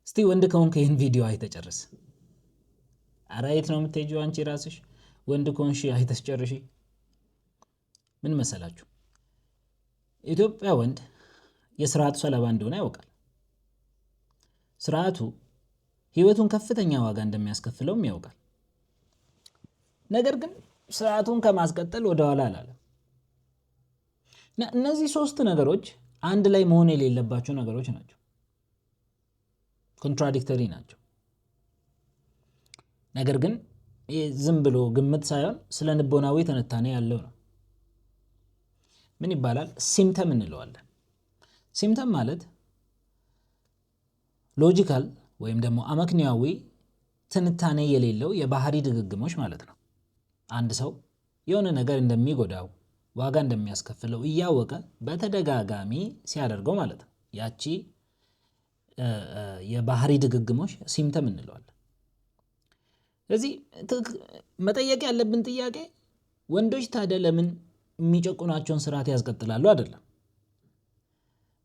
እስቲ ወንድ ከሆንክ ይህን ቪዲዮ አይተህ ጨርስ። ኧረ የት ነው የምትሄጂው አንቺ ራስሽ? ወንድ ከሆንሽ አይተሽ ጨርሺ። ምን መሰላችሁ ኢትዮጵያ ወንድ የስርዓቱ ሰለባ እንደሆነ ያውቃል። ስርዓቱ ህይወቱን ከፍተኛ ዋጋ እንደሚያስከፍለውም ያውቃል። ነገር ግን ስርዓቱን ከማስቀጠል ወደ ኋላ አላለም። እነዚህ ሶስት ነገሮች አንድ ላይ መሆን የሌለባቸው ነገሮች ናቸው። ኮንትራዲክተሪ ናቸው። ነገር ግን ዝም ብሎ ግምት ሳይሆን ስለ ልቦናዊ ትንታኔ ያለው ነው። ምን ይባላል? ሲምተም እንለዋለን። ሲምተም ማለት ሎጂካል ወይም ደግሞ አመክንያዊ ትንታኔ የሌለው የባህሪ ድግግሞች ማለት ነው። አንድ ሰው የሆነ ነገር እንደሚጎዳው ዋጋ እንደሚያስከፍለው እያወቀ በተደጋጋሚ ሲያደርገው ማለት ነው። ያቺ የባህሪ ድግግሞች ሲምተም እንለዋለን። ስለዚህ መጠየቅ ያለብን ጥያቄ ወንዶች ታዲያ ለምን የሚጨቁናቸውን ስርዓት ያስቀጥላሉ አይደለም።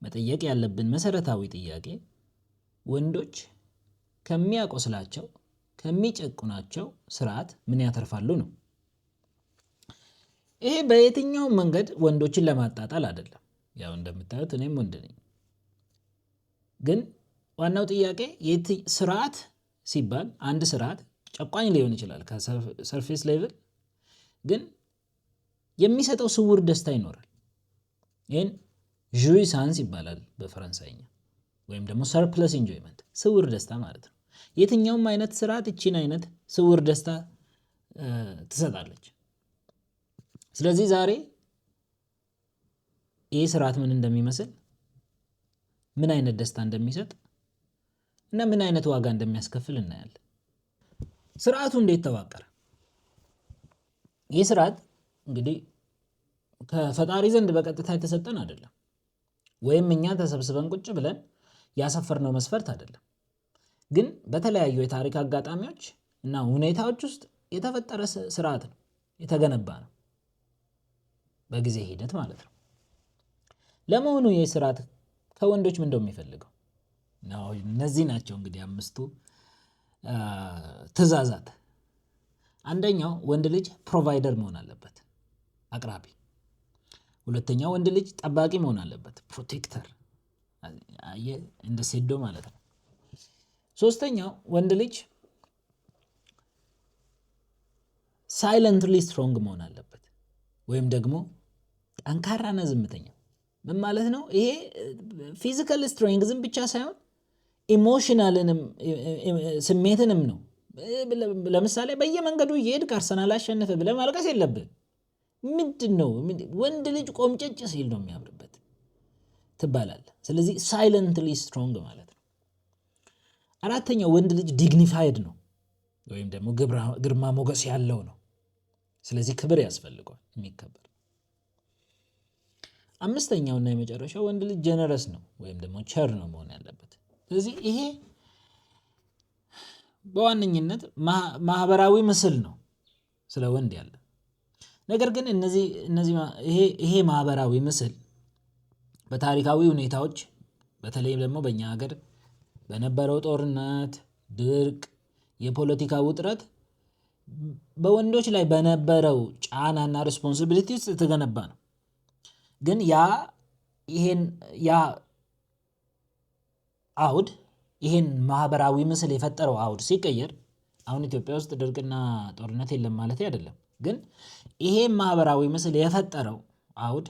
መጠየቅ ያለብን መሰረታዊ ጥያቄ ወንዶች ከሚያቆስላቸው ከሚጨቁናቸው ስርዓት ምን ያተርፋሉ ነው። ይሄ በየትኛውም መንገድ ወንዶችን ለማጣጣል አይደለም። ያው እንደምታዩት እኔም ወንድ ነኝ። ግን ዋናው ጥያቄ ስርዓት ሲባል አንድ ስርዓት ጨቋኝ ሊሆን ይችላል ከሰርፌስ ሌቭል፣ ግን የሚሰጠው ስውር ደስታ ይኖራል። ይህን ዡይሳንስ ይባላል በፈረንሳይኛ፣ ወይም ደግሞ ሰርፕለስ ኢንጆይመንት፣ ስውር ደስታ ማለት ነው። የትኛውም አይነት ስርዓት እቺን አይነት ስውር ደስታ ትሰጣለች። ስለዚህ ዛሬ ይህ ስርዓት ምን እንደሚመስል፣ ምን አይነት ደስታ እንደሚሰጥ እና ምን አይነት ዋጋ እንደሚያስከፍል እናያለን። ስርዓቱ እንዴት ተዋቀረ? ይህ ስርዓት እንግዲህ ከፈጣሪ ዘንድ በቀጥታ የተሰጠን አይደለም፣ ወይም እኛ ተሰብስበን ቁጭ ብለን ያሰፈርነው መስፈርት አይደለም። ግን በተለያዩ የታሪክ አጋጣሚዎች እና ሁኔታዎች ውስጥ የተፈጠረ ስርዓት ነው፣ የተገነባ ነው በጊዜ ሂደት ማለት ነው። ለመሆኑ ይህ ስርዓት ከወንዶች ምን እንደሚፈልገው ነው? እነዚህ ናቸው እንግዲህ አምስቱ ትእዛዛት። አንደኛው ወንድ ልጅ ፕሮቫይደር መሆን አለበት፣ አቅራቢ። ሁለተኛው ወንድ ልጅ ጠባቂ መሆን አለበት፣ ፕሮቴክተር፣ እንደ ሴዶ ማለት ነው። ሶስተኛው ወንድ ልጅ ሳይለንትሊ ስትሮንግ መሆን አለበት፣ ወይም ደግሞ ጠንካራና ዝምተኛ። ምን ማለት ነው? ይሄ ፊዚካል ስትሬንግዝም ብቻ ሳይሆን ኢሞሽናልንም ስሜትንም ነው። ለምሳሌ በየመንገዱ እየሄድክ አርሰናል አሸነፈ ብለህ ማልቀስ የለብህም። ምንድን ነው ወንድ ልጅ ቆምጨጭ ሲል ነው የሚያምርበት ትባላለህ። ስለዚህ ሳይለንትሊ ስትሮንግ ማለት ነው። አራተኛው ወንድ ልጅ ዲግኒፋይድ ነው፣ ወይም ደግሞ ግርማ ሞገስ ያለው ነው። ስለዚህ ክብር ያስፈልገዋል፣ የሚከበር። አምስተኛውና የመጨረሻው ወንድ ልጅ ጀነረስ ነው፣ ወይም ደግሞ ቸር ነው መሆን ያለበት። ስለዚህ ይሄ በዋነኝነት ማህበራዊ ምስል ነው ስለ ወንድ ያለ። ነገር ግን ይሄ ማህበራዊ ምስል በታሪካዊ ሁኔታዎች፣ በተለይም ደግሞ በእኛ ሀገር በነበረው ጦርነት፣ ድርቅ፣ የፖለቲካ ውጥረት በወንዶች ላይ በነበረው ጫናና ሪስፖንሲቢሊቲ ውስጥ የተገነባ ነው። ግን ያ አውድ ይሄን ማህበራዊ ምስል የፈጠረው አውድ ሲቀየር፣ አሁን ኢትዮጵያ ውስጥ ድርቅና ጦርነት የለም ማለት አይደለም። ግን ይሄ ማህበራዊ ምስል የፈጠረው አውድ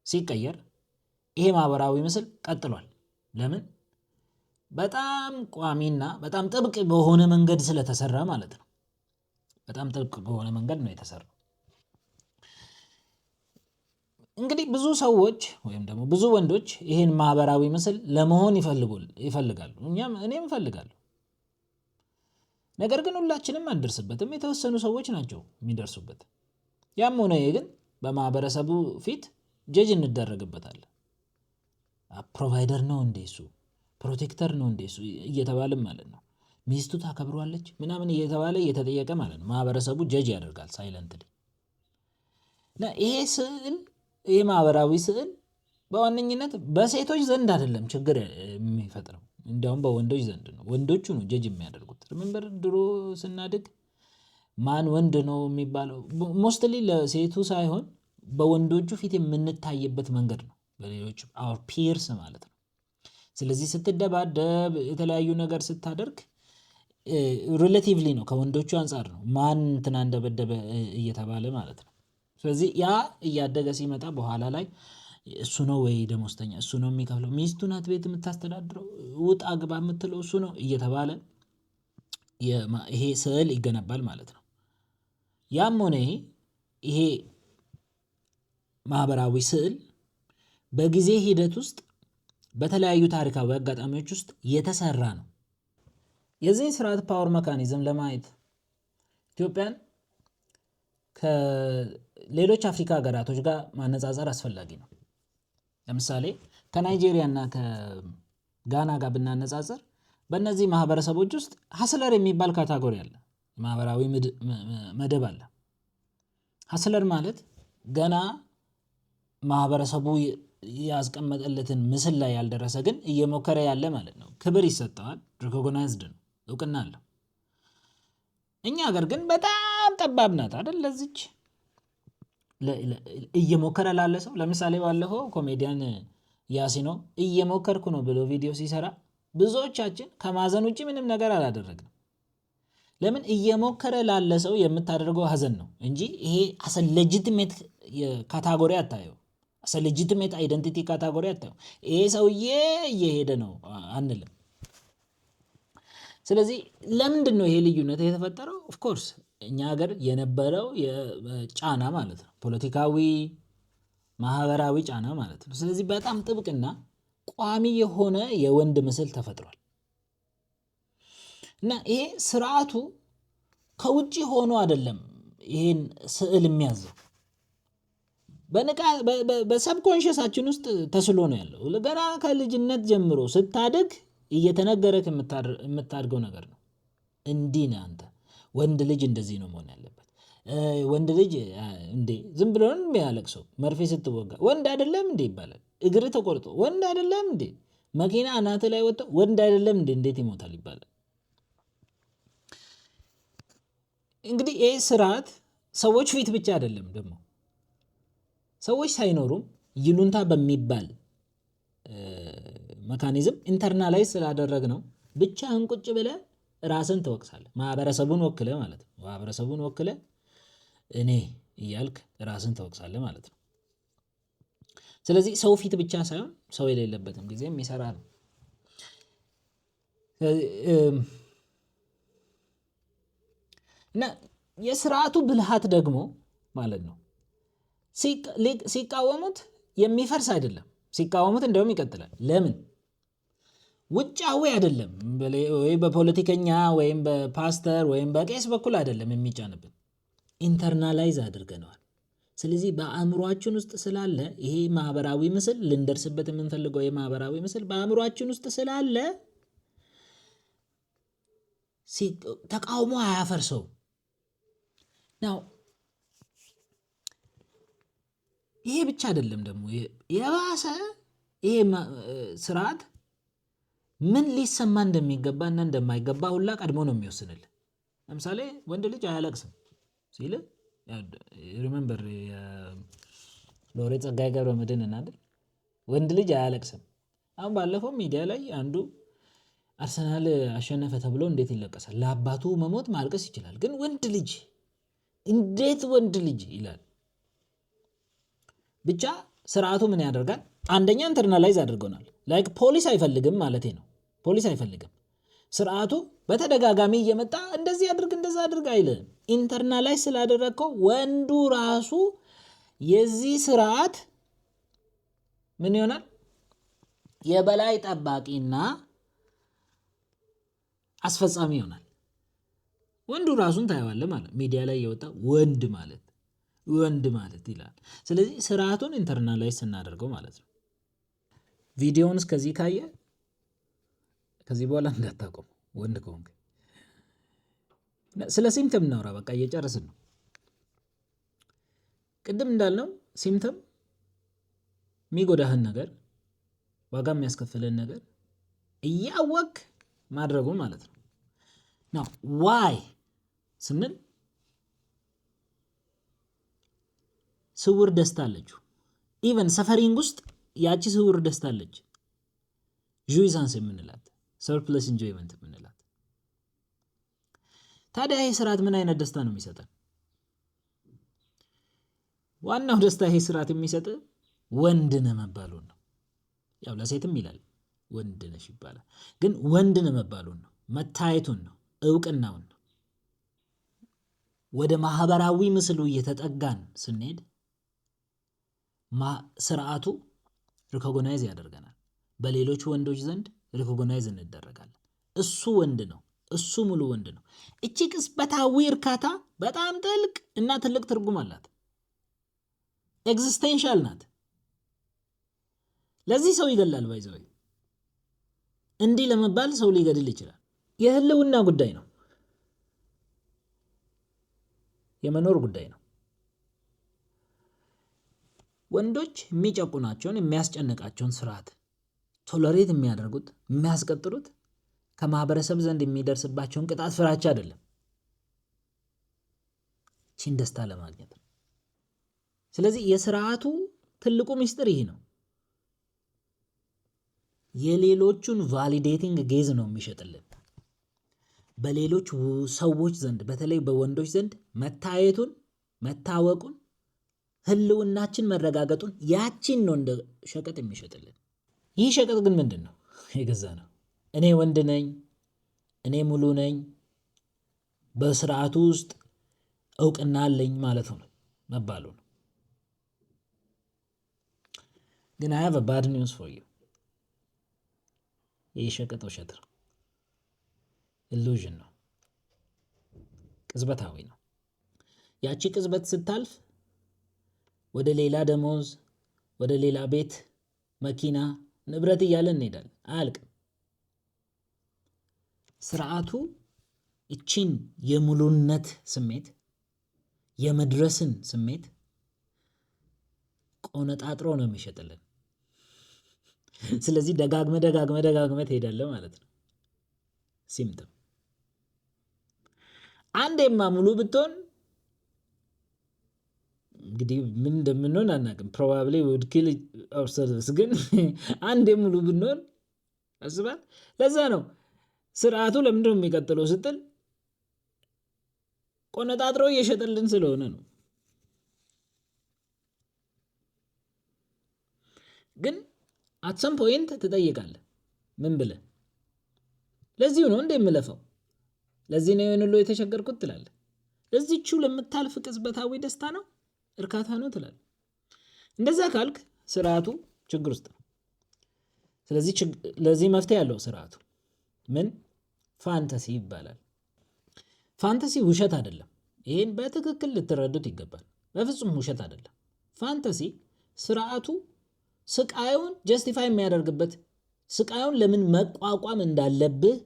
ሲቀየር ይሄ ማህበራዊ ምስል ቀጥሏል። ለምን? በጣም ቋሚና በጣም ጥብቅ በሆነ መንገድ ስለተሰራ ማለት ነው። በጣም ጥብቅ በሆነ መንገድ ነው የተሰራው። እንግዲህ ብዙ ሰዎች ወይም ደግሞ ብዙ ወንዶች ይሄን ማህበራዊ ምስል ለመሆን ይፈልጋሉ። እኔም እፈልጋለሁ። ነገር ግን ሁላችንም አንደርስበትም። የተወሰኑ ሰዎች ናቸው የሚደርሱበት። ያም ሆነ ይሄ ግን በማህበረሰቡ ፊት ጀጅ እንደረግበታለን። ፕሮቫይደር ነው እንዴ እሱ፣ ፕሮቴክተር ነው እንዴ እሱ እየተባለም ማለት ነው። ሚስቱ ታከብሯለች ምናምን እየተባለ እየተጠየቀ ማለት ነው። ማህበረሰቡ ጀጅ ያደርጋል ሳይለንትሊ። እና ይሄ ማህበራዊ ስዕል በዋነኝነት በሴቶች ዘንድ አይደለም ችግር የሚፈጥረው፣ እንዲያውም በወንዶች ዘንድ ነው። ወንዶቹ ነው ጀጅ የሚያደርጉት። ሪሜምበር ድሮ ስናድግ ማን ወንድ ነው የሚባለው ሞስትሊ ለሴቱ ሳይሆን በወንዶቹ ፊት የምንታይበት መንገድ ነው፣ በሌሎች አወር ፒርስ ማለት ነው። ስለዚህ ስትደባደብ የተለያዩ ነገር ስታደርግ ሪሌቲቭሊ ነው፣ ከወንዶቹ አንጻር ነው ማን እንትና እንደበደበ እየተባለ ማለት ነው። ስለዚህ ያ እያደገ ሲመጣ በኋላ ላይ እሱ ነው ወይ ደሞዝተኛ፣ እሱ ነው የሚከፍለው፣ ሚስቱ ናት ቤት የምታስተዳድረው፣ ውጣ ግባ የምትለው እሱ ነው እየተባለ ይሄ ስዕል ይገነባል ማለት ነው። ያም ሆነ ይሄ ማህበራዊ ስዕል በጊዜ ሂደት ውስጥ በተለያዩ ታሪካዊ አጋጣሚዎች ውስጥ የተሰራ ነው። የዚህ ስርዓት ፓወር ሜካኒዝም ለማየት ኢትዮጵያን ከሌሎች አፍሪካ ሀገራቶች ጋር ማነጻጸር አስፈላጊ ነው። ለምሳሌ ከናይጄሪያ እና ከጋና ጋር ብናነጻጽር በእነዚህ ማህበረሰቦች ውስጥ ሀስለር የሚባል ካታጎሪ አለ፣ ማህበራዊ መደብ አለ። ሀስለር ማለት ገና ማህበረሰቡ ያስቀመጠለትን ምስል ላይ ያልደረሰ ግን እየሞከረ ያለ ማለት ነው። ክብር ይሰጠዋል፣ ሪኮግናይዝድ ነው፣ እውቅና አለው። እኛ ሀገር ግን በጣም ጠባብ ናት አይደል? ለዚች እየሞከረ ላለ ሰው ለምሳሌ ባለፈው ኮሜዲያን ያሲኖ እየሞከርኩ ነው ብሎ ቪዲዮ ሲሰራ ብዙዎቻችን ከማዘን ውጭ ምንም ነገር አላደረግንም። ለምን? እየሞከረ ላለ ሰው የምታደርገው ሀዘን ነው እንጂ ይሄ አሰ ሌጂቲሜት ካታጎሪ አታየው፣ አሰ ሌጂቲሜት አይደንቲቲ ካታጎሪ አታየው። ይሄ ሰውዬ እየሄደ ነው አንልም። ስለዚህ ለምንድን ነው ይሄ ልዩነት የተፈጠረው? ኦፍኮርስ እኛ ሀገር የነበረው ጫና ማለት ነው፣ ፖለቲካዊ ማህበራዊ ጫና ማለት ነው። ስለዚህ በጣም ጥብቅና ቋሚ የሆነ የወንድ ምስል ተፈጥሯል እና ይሄ ስርዓቱ ከውጭ ሆኖ አይደለም ይሄን ስዕል የሚያዘው፣ በሰብኮንሽሳችን ውስጥ ተስሎ ነው ያለው። ገና ከልጅነት ጀምሮ ስታድግ እየተነገረክ የምታድገው ነገር ነው። እንዲህ ነህ አንተ፣ ወንድ ልጅ እንደዚህ ነው መሆን ያለበት። ወንድ ልጅ እንዴ ዝም ብሎ ነው የሚያለቅሰው፣ መርፌ ስትወጋ ወንድ አይደለም እንዴ ይባላል። እግር ተቆርጦ ወንድ አይደለም እንዴ፣ መኪና አናት ላይ ወጥቶ ወንድ አይደለም እንዴ፣ እንዴት ይሞታል ይባላል። እንግዲህ ይህ ስርዓት ሰዎች ፊት ብቻ አይደለም ደግሞ ሰዎች ሳይኖሩም ይሉንታ በሚባል ሜካኒዝም ኢንተርናላይዝ ስላደረግ ነው ብቻህን ቁጭ ብለህ ራስን ትወቅሳለህ። ማህበረሰቡን ወክለህ ማለት ነው። ማህበረሰቡን ወክለህ እኔ እያልክ ራስን ትወቅሳለህ ማለት ነው። ስለዚህ ሰው ፊት ብቻ ሳይሆን ሰው የሌለበትም ጊዜ የሚሰራ ነው። እና የስርዓቱ ብልሃት ደግሞ ማለት ነው ሲቃወሙት የሚፈርስ አይደለም። ሲቃወሙት እንደውም ይቀጥላል። ለምን? ውጫዊ አይደለም፣ ወይ በፖለቲከኛ ወይም በፓስተር ወይም በቄስ በኩል አይደለም የሚጫንብን፣ ኢንተርናላይዝ አድርገነዋል። ስለዚህ በአእምሯችን ውስጥ ስላለ ይሄ ማህበራዊ ምስል ልንደርስበት የምንፈልገው የማህበራዊ ምስል በአእምሯችን ውስጥ ስላለ ተቃውሞ አያፈርሰው ነው። ይሄ ብቻ አይደለም ደግሞ የባሰ ይሄ ስርዓት ምን ሊሰማ እንደሚገባ እና እንደማይገባ ሁላ ቀድሞ ነው የሚወስንልህ። ለምሳሌ ወንድ ልጅ አያለቅስም ሲል ሪሜምበር ሎሬት ጸጋዬ ገብረመድህን አይደል? ወንድ ልጅ አያለቅስም። አሁን ባለፈው ሚዲያ ላይ አንዱ አርሰናል አሸነፈ ተብሎ እንዴት ይለቀሳል? ለአባቱ መሞት ማልቀስ ይችላል፣ ግን ወንድ ልጅ እንዴት ወንድ ልጅ ይላል? ብቻ ስርዓቱ ምን ያደርጋል? አንደኛ ኢንተርናላይዝ አድርገናል። ላይክ ፖሊስ አይፈልግም ማለቴ ነው። ፖሊስ አይፈልግም። ስርዓቱ በተደጋጋሚ እየመጣ እንደዚህ አድርግ እንደዛ አድርግ አይልም። ኢንተርናላይዝ ስላደረግከው ወንዱ ራሱ የዚህ ስርዓት ምን ይሆናል? የበላይ ጠባቂና አስፈጻሚ ይሆናል። ወንዱ ራሱን ታየዋለህ ማለት ሚዲያ ላይ የወጣ ወንድ ማለት ይላል። ስለዚህ ስርዓቱን ኢንተርናላይዝ ስናደርገው ማለት ነው። ቪዲዮውን እስከዚህ ካየ ከዚህ በኋላ እንዳታቆም ወንድ ከሆንክ። ስለ ሲምፕተም እናውራ። በቃ እየጨረስን ነው። ቅድም እንዳልነው ሲምፕተም የሚጎዳህን ነገር፣ ዋጋ የሚያስከፍልን ነገር እያወቅ ማድረጉ ማለት ነው። ናው ዋይ ስንል ስውር ደስታ አለችው። ኢቨን ሰፈሪንግ ውስጥ ያቺ ስውር ደስታ አለች። ጁይሳንስ የምንላት ሰርፕለስ ኢንጆይመንት የምንላት። ታዲያ ይሄ ስርዓት ምን አይነት ደስታ ነው የሚሰጠን? ዋናው ደስታ ይሄ ስርዓት የሚሰጥ ወንድ ነህ መባሉን ነው። ያው ለሴትም ይላል ወንድ ነሽ ይባላል፣ ግን ወንድ ነህ መባሉን ነው፣ መታየቱን ነው፣ እውቅናውን ነው። ወደ ማህበራዊ ምስሉ እየተጠጋን ስንሄድ ስርዓቱ ሪኮግናይዝ ያደርገናል። በሌሎች ወንዶች ዘንድ ሪኮግናይዝ እንደረጋለን። እሱ ወንድ ነው፣ እሱ ሙሉ ወንድ ነው። እቺ ቅጽበታዊ እርካታ በጣም ጥልቅ እና ትልቅ ትርጉም አላት። ኤግዚስቴንሻል ናት። ለዚህ ሰው ይገላል። ባይዘው እንዲህ ለመባል ሰው ሊገድል ይችላል። የህልውና ጉዳይ ነው፣ የመኖር ጉዳይ ነው። ወንዶች የሚጨቁናቸውን የሚያስጨንቃቸውን ስርዓት ቶለሬት የሚያደርጉት የሚያስቀጥሉት ከማህበረሰብ ዘንድ የሚደርስባቸውን ቅጣት ፍራቻ አይደለም፣ ቺን ደስታ ለማግኘት ነው። ስለዚህ የስርዓቱ ትልቁ ምስጢር ይህ ነው። የሌሎቹን ቫሊዴቲንግ ጌዝ ነው የሚሸጥልን። በሌሎች ሰዎች ዘንድ በተለይ በወንዶች ዘንድ መታየቱን፣ መታወቁን፣ ህልውናችን መረጋገጡን ያቺን ነው እንደ ሸቀጥ የሚሸጥልን። ይህ ሸቀጥ ግን ምንድን ነው? የገዛ ነው። እኔ ወንድ ነኝ፣ እኔ ሙሉ ነኝ፣ በስርዓቱ ውስጥ እውቅና አለኝ ማለት ነው መባሉ ነው። ግን I have a bad news for you። ይህ ሸቀጥ ውሸት ነው፣ ኢሉዥን ነው፣ ቅጽበታዊ ነው። ያቺ ቅጽበት ስታልፍ ወደ ሌላ ደሞዝ፣ ወደ ሌላ ቤት፣ መኪና፣ ንብረት እያለን እንሄዳለን። አያልቅም። ስርዓቱ እቺን የሙሉነት ስሜት፣ የመድረስን ስሜት ቆነጣጥሮ ነው የሚሸጥልን። ስለዚህ ደጋግመ ትሄዳለህ ማለት ነው። ሲምፕተም አንዴማ ሙሉ ብትሆን እንግዲህ ምን እንደምንሆን አናውቅም። ፕሮባብሊ would kill ourselves። ግን አንዴ ሙሉ ብንሆን አስባል። ለዛ ነው ስርዓቱ ለምንድነው የሚቀጥለው ስትል ቆነጣጥሮ እየሸጠልን ስለሆነ ነው። ግን at some point ትጠይቃለህ። ምን ብለህ ለዚሁ ነው እንደ የምለፈው፣ ለዚህ ነው የሆነ ሁሉ የተቸገርኩት ትላለህ። ለዚህቹ ለምታልፍ ቅጽበታዊ ደስታ ነው፣ እርካታ ነው ትላለህ። እንደዛ ካልክ ስርዓቱ ችግር ውስጥ ነው። ስለዚህ ለዚህ መፍትሄ ያለው ስርዓቱ ምን? ፋንታሲ ይባላል። ፋንታሲ ውሸት አይደለም። ይሄን በትክክል ልትረዱት ይገባል። በፍጹም ውሸት አይደለም። ፋንታሲ ስርዓቱ ስቃዩን ጀስቲፋይ የሚያደርግበት፣ ስቃዩን ለምን መቋቋም እንዳለብህ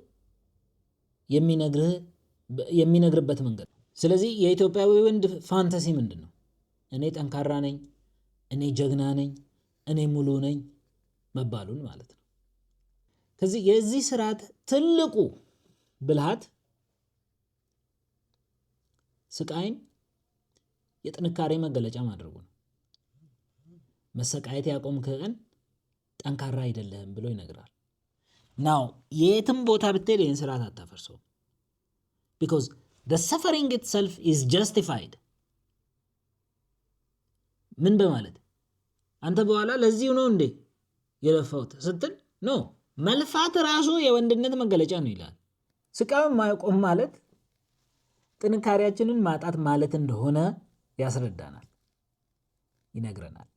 የሚነግርበት መንገድ ነው። ስለዚህ የኢትዮጵያዊ ወንድ ፋንታሲ ምንድን ነው? እኔ ጠንካራ ነኝ፣ እኔ ጀግና ነኝ፣ እኔ ሙሉ ነኝ መባሉን ማለት ነው። ከዚህ የዚህ ስርዓት ትልቁ ብልሃት ስቃይን የጥንካሬ መገለጫ ማድረጉ ነው። መሰቃየት ያቆምክ ቀን ጠንካራ አይደለህም ብሎ ይነግራል። ናው የትም ቦታ ብትሄድ ይህን ስርዓት አታፈርሰው። because the suffering itself is justified። ምን በማለት አንተ በኋላ ለዚህ ነው እንዴ የለፋውት ስትል ነው። መልፋት ራሱ የወንድነት መገለጫ ነው ይላል። ስቃዩን ማቆም ማለት ጥንካሬያችንን ማጣት ማለት እንደሆነ ያስረዳናል፣ ይነግረናል።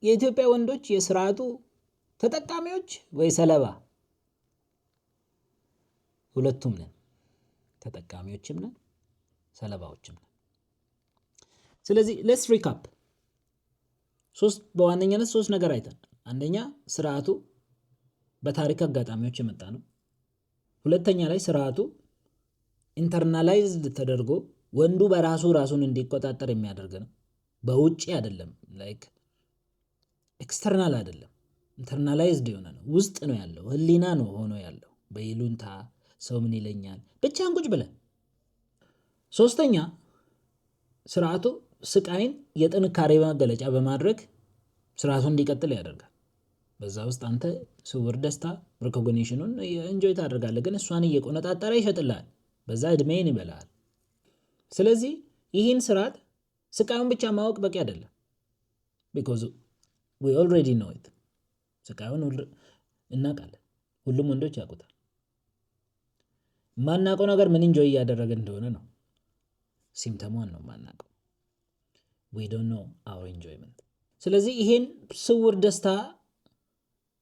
የኢትዮጵያ ወንዶች የስርዓቱ ተጠቃሚዎች ወይ ሰለባ? ሁለቱም ነን። ተጠቃሚዎችም ነን፣ ሰለባዎችም ነን። ስለዚህ ሌትስ ሪካፕ። በዋነኛነት ሶስት ነገር አይተን፣ አንደኛ ስርዓቱ በታሪክ አጋጣሚዎች የመጣ ነው። ሁለተኛ ላይ ስርዓቱ ኢንተርናላይዝድ ተደርጎ ወንዱ በራሱ ራሱን እንዲቆጣጠር የሚያደርግ ነው። በውጪ አይደለም፣ ላይክ ኤክስተርናል አይደለም፣ ኢንተርናላይዝድ የሆነ ነው፣ ውስጥ ነው ያለው፣ ህሊና ነው ሆኖ ያለው። በይሉንታ ሰው ምን ይለኛል ብቻህን ቁጭ ብለህ። ሶስተኛ ስርዓቱ ስቃይን የጥንካሬ መገለጫ በማድረግ ስርዓቱን እንዲቀጥል ያደርጋል። በዛ ውስጥ አንተ ስውር ደስታ ሪኮግኒሽኑን ኢንጆይ ታደርጋለህ፣ ግን እሷን እየቆነጣጠረ ይሸጥልሃል። በዛ እድሜን ይበላል። ስለዚህ ይህን ስርዓት ስቃዩን ብቻ ማወቅ በቂ አይደለም። ቢኮዝ ዊ ኦልሬዲ ኖው ኢት። ስቃዩን እናውቃለን፣ ሁሉም ወንዶች ያውቁታል። ማናውቀው ነገር ምን ኢንጆይ እያደረገ እንደሆነ ነው። ሲምተሟን ነው ማናውቀው። ዊ ዶንት ኖው አወር ኢንጆይመንት። ስለዚህ ይሄን ስውር ደስታ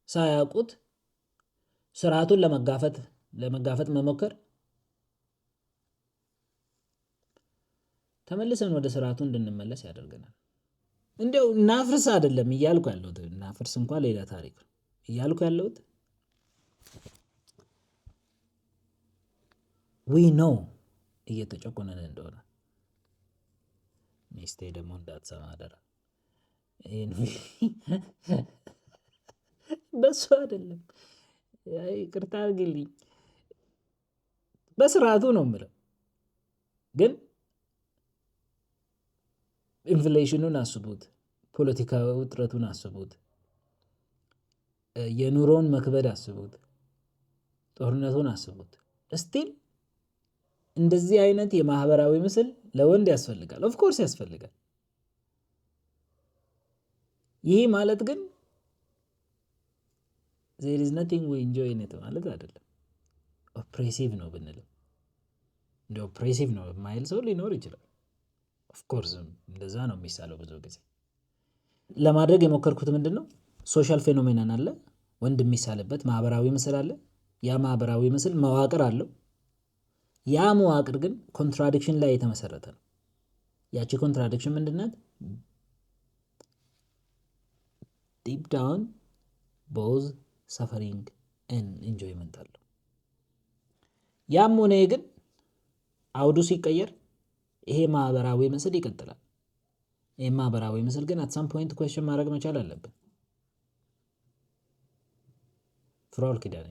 ሳያውቁት ስርዓቱን ለመጋፈጥ መሞከር ተመልሰን ወደ ስርዓቱ እንድንመለስ ያደርገናል። እንዲያው እናፍርስ አይደለም እያልኩ ያለሁት፣ እናፍርስ እንኳን ሌላ ታሪክ ነው እያልኩ ያለሁት። ዊ ኖው እየተጨቆነን እንደሆነ። ሚስቴ ደግሞ እንዳትሰማ አደራ። በሱ አይደለም፣ ይቅርታ አድርግልኝ፣ በስርዓቱ ነው የምለው። ግን ኢንፍሌሽኑን አስቡት፣ ፖለቲካዊ ውጥረቱን አስቡት፣ የኑሮውን መክበድ አስቡት፣ ጦርነቱን አስቡት። እስቲል እንደዚህ አይነት የማህበራዊ ምስል ለወንድ ያስፈልጋል። ኦፍኮርስ ያስፈልጋል። ይህ ማለት ግን there is nothing we enjoy in it ማለት አይደለም። ኦፕሬሲቭ ነው ብንልም እንደ ኦፕሬሲቭ ነው የማይል ሰው ሊኖር ይችላል። ኦፍኮርስ እንደዛ ነው የሚሳለው። ብዙ ጊዜ ለማድረግ የሞከርኩት ምንድን ነው፣ ሶሻል ፌኖሜናን አለ፣ ወንድ የሚሳልበት ማህበራዊ ምስል አለ። ያ ማህበራዊ ምስል መዋቅር አለው። ያ መዋቅር ግን ኮንትራዲክሽን ላይ የተመሰረተ ነው። ያቺ ኮንትራዲክሽን ምንድናት? ዲፕ ዳውን ቦዝ ሰፈሪንግ ኤንድ ኢንጆይመንት አለው። ያም ሆነ ግን አውዱ ሲቀየር ይሄ ማህበራዊ ምስል ይቀጥላል። ይሄ ማህበራዊ ምስል ግን አት ሳም ፖይንት ኩዌስችን ማድረግ መቻል አለብን። ፍራኦል ኪዳኔ